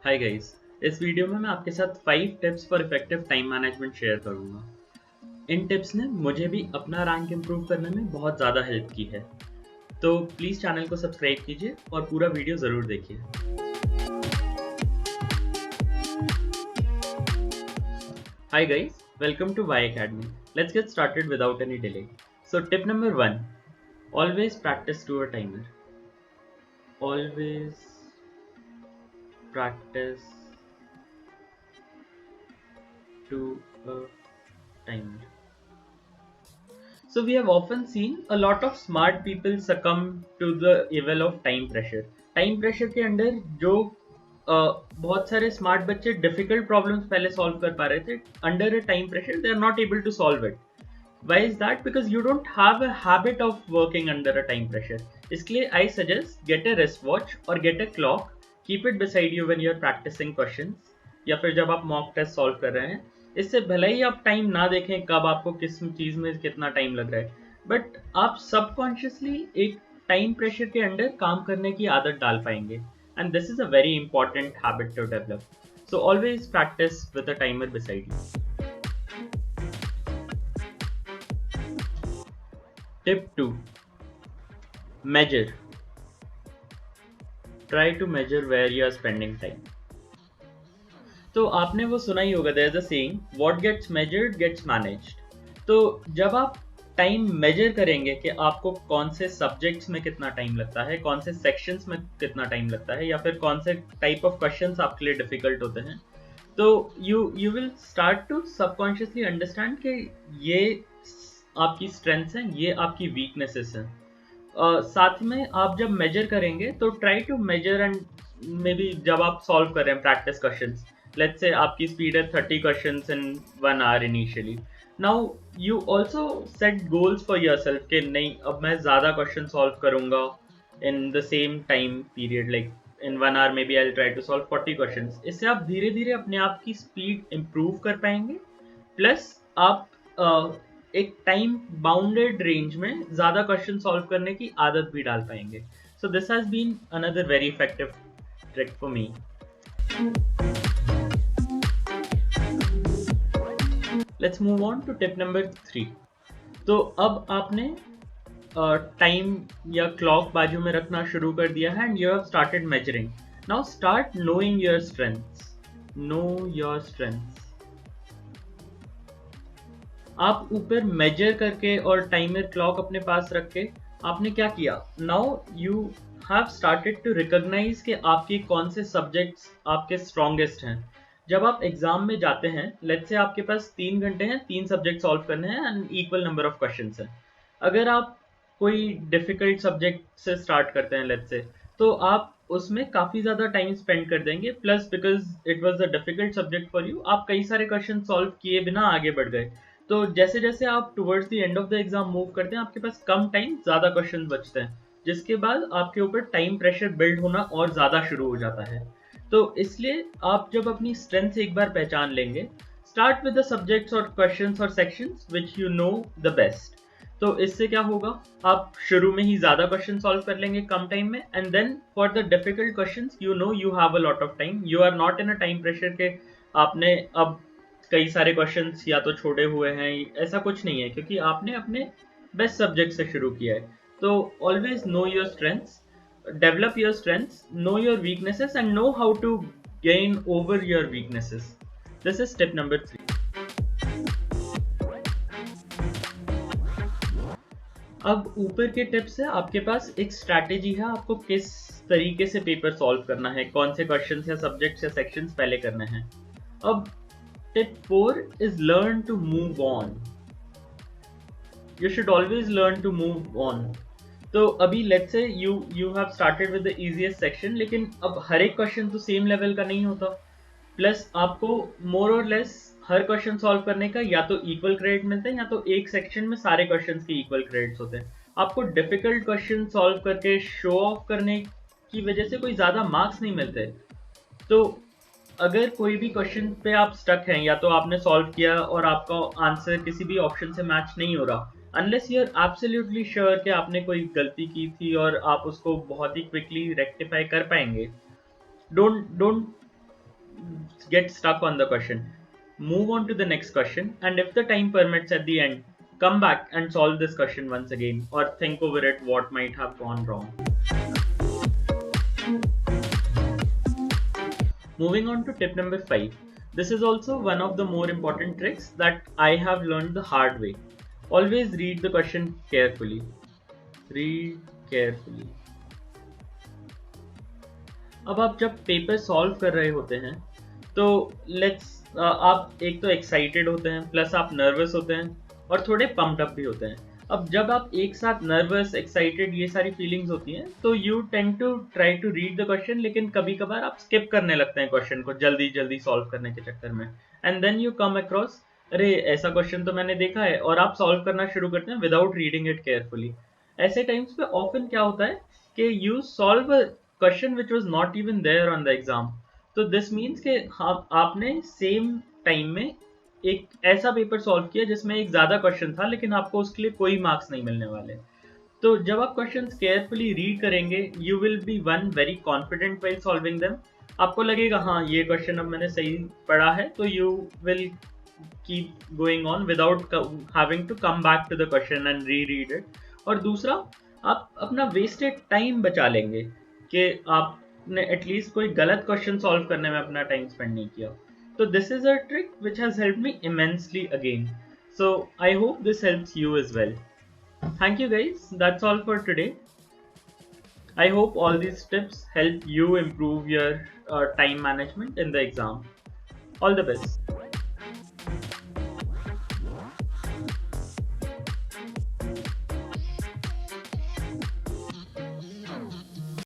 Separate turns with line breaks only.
Hi guys, इस video में मैं आपके साथ 5 tips for effective time management share करूंगा। इन टिप्स ने मुझे भी अपना रैंक इम्प्रूव करने में बहुत ज़्यादा हेल्प की है। तो प्लीज़ चैनल को सब्सक्राइब कीजिए और पूरा वीडियो ज़रूर देखिए। Hi guys, welcome to Y Academy. Let's get started without any delay. So tip number 1, always practice to a timer. Always practice to a timer. So we have often seen a lot of smart people succumb to the evil of time pressure. Time pressure के अंदर जो बहुत सारे smart बच्चे difficult problems पहले solve कर पा रहे थे, under a time pressure they are not able to solve it. Why is that? Because you don't have a habit of working under a time pressure. इसलिए I suggest get a wristwatch or get a clock, keep it beside you when you're practicing questions या फिर जब आप mock test solve कर रहे हैं. इससे भले ही आप टाइम ना देखें कब आपको किस चीज में कितना टाइम लग रहा है, बट आप सबकॉन्शियसली एक टाइम प्रेशर के अंडर काम करने की आदत डाल पाएंगे. And this is a very important habit to develop. So always practise with a timer beside you. Tip 2, measure. Try to measure where you are spending time. तो आपने वो सुना ही होगा, there is a saying, what gets measured gets managed. तो जब आप time major करेंगे कि आपको कौन से सब्जेक्ट्स में कितना टाइम लगता है, कौन से सेक्शंस में कितना टाइम लगता है, या फिर कौन से टाइप ऑफ क्वेश्चंस आपके लिए डिफिकल्ट होते हैं, तो you will start to subconsciously understand कि ये आपकी स्ट्रेंथ्स हैं, ये आपकी वीकनेसेस हैं. साथ में आप जब मेजर करेंगे तो try to measure and maybe जब आप सॉल्व कर रहे हैं प्रैक्टिस क्वेश्चंस, लेट्स से आपकी स्पीड है 30 questions in 1 hour initially. Now you also set goals for yourself कि नहीं, अब मैं ज़्यादा क्वेश्चन सॉल्व करूंगा in the same time period, like in 1 hour maybe I will try to solve 40 questions. इससे आप धीरे धीरे अपने आप की स्पीड इम्प्रूव कर पाएंगे, प्लस आप एक टाइम बाउंडेड रेंज में ज्यादा क्वेश्चन सॉल्व करने की आदत भी डाल पाएंगे. So this has been another very effective trick for me. Let's move on to tip number 3. तो अब आपने टाइम या क्लॉक बाजू में रखना शुरू कर दिया है and you have started measuring. Now start knowing your strengths. Know your strengths. आप ऊपर मेजर करके और टाइमर क्लॉक अपने पास रख के आपने क्या किया, now you have started to recognize कि आपके कौन से सब्जेक्ट्स आपके स्ट्रॉन्गेस्ट हैं. जब आप एग्जाम में जाते हैं, लेट्स से आपके पास 3 घंटे हैं, 3 सब्जेक्ट सॉल्व करने हैं and equal number of questions हैं. अगर आप कोई डिफिकल्ट सब्जेक्ट से स्टार्ट करते हैं लेट्स से, तो आप उसमें काफी ज्यादा टाइम स्पेंड कर देंगे, plus because it was a difficult subject for you, आप कई सारे क्वेश्चन सॉल्व किए बिना आगे बढ़ गए. तो जैसे जैसे आप towards the end of the exam move करते हैं, आपके पास कम टाइम, ज्यादा क्वेश्चन बचते हैं, जिसके बाद आपके ऊपर टाइम प्रेशर बिल्ड होना और ज्यादा शुरू हो जाता है. तो इसलिए आप जब अपनी स्ट्रेंथ एक बार पहचान लेंगे, स्टार्ट विद द सब्जेक्ट्स और क्वेश्चंस और sections which you know the best. तो इससे क्या होगा, आप शुरू में ही ज्यादा क्वेश्चन सॉल्व कर लेंगे कम टाइम में, and then for the difficult questions you know you have a lot of time. You are not in a time pressure के आपने अब कई सारे क्वेश्चंस या तो छोड़े हुए हैं, ऐसा कुछ नहीं है, क्योंकि आपने अपने बेस्ट सब्जेक्ट से शुरू किया है. तो always know your strengths, develop your strengths, know your weaknesses and know how to gain over your weaknesses. This is step number 3. अब ऊपर के टिप से आपके पास एक स्ट्रैटेजी है, आपको किस तरीके से पेपर सॉल्व करना है, कौन से क्वेश्चंस या सब्जेक्ट्स या सेक्शंस पहले करने हैं. अब Tip 4 is learn to move on. You should always learn to move on. तो अभी let's say you have started with the easiest section, लेकिन अब हर एक क्वेश्चन तो सेम लेवल का नहीं होता. प्लस आपको मोर और लेस हर क्वेश्चन सॉल्व करने का या तो इक्वल क्रेडिट मिलते हैं, या तो एक सेक्शन में सारे क्वेश्चंस के इक्वल क्रेडिट्स होते हैं. आपको डिफिकल्ट क्वेश्चन सॉल्व करके शो ऑफ करने की वजह से कोई ज्यादा मार्क्स नहीं मिलते. तो अगर कोई भी क्वेश्चन पे आप स्टक हैं, या तो आपने सॉल्व किया और आपका आंसर किसी भी ऑप्शन से मैच नहीं हो रहा, unless you are absolutely sure कि आपने कोई गलती की थी और आप उसको बहुत ही क्विकली रेक्टिफाई कर पाएंगे, don't don't get stuck on the question. Move on to the next question, and if the time permits at the end, come back and solve this question once again, or think over it what might have gone wrong. Moving on to tip number 5. This is also one of the more important tricks that I have learned the hard way. Always read the question carefully. Read carefully. अब आप जब paper solve कर रहे होते हैं तो आप एक तो एक्साइटेड होते हैं, प्लस आप नर्वस होते हैं और थोड़े पम्प्ड अप भी होते हैं. अब जब आप एक साथ नर्वस, एक्साइटेड, ये सारी फीलिंग्स होती हैं तो you tend to try to read the question, लेकिन कभी कभार आप स्किप करने लगते हैं क्वेश्चन को जल्दी जल्दी सॉल्व करने के चक्कर में. And then you come across, अरे ऐसा क्वेश्चन तो मैंने देखा है, और आप सॉल्व करना शुरू करते हैं विदाउट रीडिंग इट केयरफुली. ऐसे टाइम्स पे ऑफन क्या होता है कि you solve a question which was not even there on the exam. तो दिस मीन्स कि आपने सेम टाइम में एक ऐसा पेपर सॉल्व किया जिसमें एक ज्यादा क्वेश्चन था, लेकिन आपको उसके लिए कोई मार्क्स नहीं मिलने वाले. तो जब आप क्वेश्चंस केयरफुली रीड करेंगे, you will be one very confident while solving them. आपको लगेगा हाँ ये क्वेश्चन अब मैंने सही पढ़ा है, तो you will keep going on without having to come back to the question and reread it. और दूसरा, आप अपना वेस्टेड टाइम बचा लेंगे कि आपने एटलीस्ट कोई गलत क्वेश्चन सॉल्व करने में अपना टाइम स्पेंड नहीं किया. So this is a trick which has helped me immensely again. So I hope this helps you as well. Thank you guys. That's all for today. I hope all these tips help you improve your time management in the exam. All the best.